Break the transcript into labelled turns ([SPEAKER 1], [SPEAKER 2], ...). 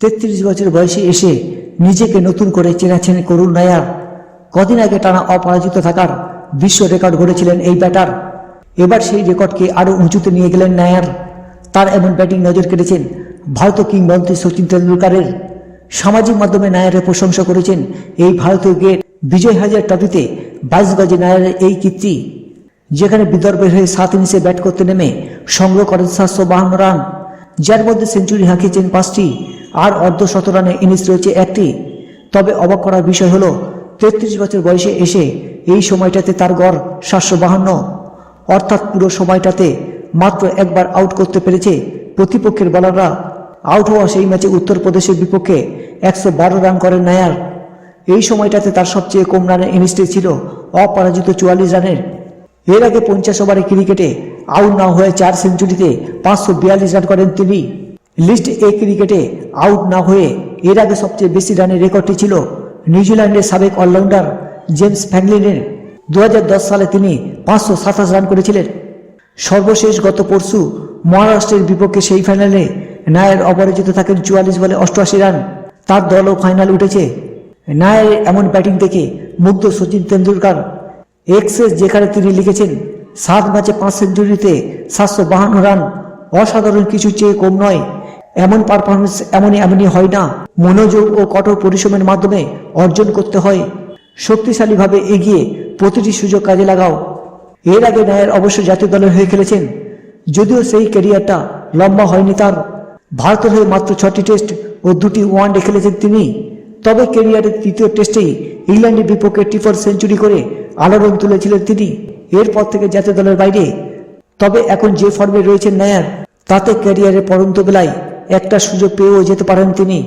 [SPEAKER 1] 33 বছর বয়সে এসে নিজেকে নতুন করে চেনাছেন করুণ নায়ার। কদিন আগে টানা অপরাজিত থাকার বিশ্ব রেকর্ড গড়েছিলেন এই ব্যাটার। এবার সেই রেকর্ডকে আরও উঁচুতে নিয়ে গেলেন নায়ার। তার এমন ব্যাটিং নজর কেড়েছেন ভারতীয় কিংবদন্তি সচিন তেন্ডুলকারের। সামাজিক মাধ্যমে নায়ারের প্রশংসা করেছেন এই ভারতীয় গেট। বিজয় হাজার ট্রফিতে 22 গজে নায়ারের এই কীর্তি, যেখানে বিদর্ভের হয়ে 7 ইনিংসে ব্যাট করতে নেমে সংগ্রহ করেন 752 রান, যার মধ্যে সেঞ্চুরি হাঁকিয়েছেন 5টি আর অর্ধশত রানের ইনিংস রয়েছে একটি। তবে অবাক করার বিষয় হলো 33 বছর বয়সে এসে এই সময়টাতে তার গড় 752, অর্থাৎ পুরো সময়টাতে মাত্র একবার আউট করতে পেরেছে প্রতিপক্ষের বোলাররা। আউট হওয়া সেই ম্যাচে উত্তরপ্রদেশের বিপক্ষে 112 রান করেন নায়ার। এই সময়টাতে তার সবচেয়ে কম রানের ইনিংসটি ছিল অপরাজিত 44 রানের। এর আগে 50 ওভারে ক্রিকেটে আউট না হয়ে 4 সেঞ্চুরিতে 542 রান করেন তিনি। লিস্ট এ ক্রিকেটে আউট না হয়ে এর আগে সবচেয়ে বেশি রানের রেকর্ডটি ছিল নিউজিল্যান্ডের সাবেক অলরাউন্ডার জেমস ফ্র্যাঙ্কলিনের। 2010 সালে তিনি 527 রান করেছিলেন। সর্বশেষ গত পরশু মহারাষ্ট্রের বিপক্ষে সেই ফাইনালে নায়ার অপরাজিত থাকেন 44 বলে 88 রান। তার দলও ফাইনাল উঠেছে। নায়ারের এমন ব্যাটিং দেখে মুগ্ধ সচিন তেন্ডুলকার। এক্সেস যেখানে তিনি লিখেছেন 7 ম্যাচে 5 সেঞ্চুরিতে 752 রান অসাধারণ, কিছু চেয়ে কম নয়। এমন পারফরমেন্স এমনই হয় না, মনোযোগ ও কঠোর পরিশ্রমের মাধ্যমে অর্জন করতে হয়। শক্তিশালীভাবে এগিয়ে প্রতিটি সুযোগ কাজে লাগাও। এর আগে নায়ার অবশ্য জাতীয় দলের হয়ে খেলেছেন, যদিও সেই ক্যারিয়ারটা লম্বা হয়নি তার। ভারতের হয়ে মাত্র 6টি টেস্ট ও 2টি ওয়ানডে খেলেছেন তিনি। তবে ক্যারিয়ারের তৃতীয় টেস্টেই ইংল্যান্ডের বিপক্ষে ট্রিপল সেঞ্চুরি করে আলোড়ন তুলেছিলেন তিনি। এরপর থেকে জাতীয় দলের বাইরে। তবে এখন যে ফর্মে রয়েছেন নায়ার, তাতে ক্যারিয়ারের পড়ন্ত বেলায় একটা সুযোগ পেয়েও যেতে পারেন তিনি।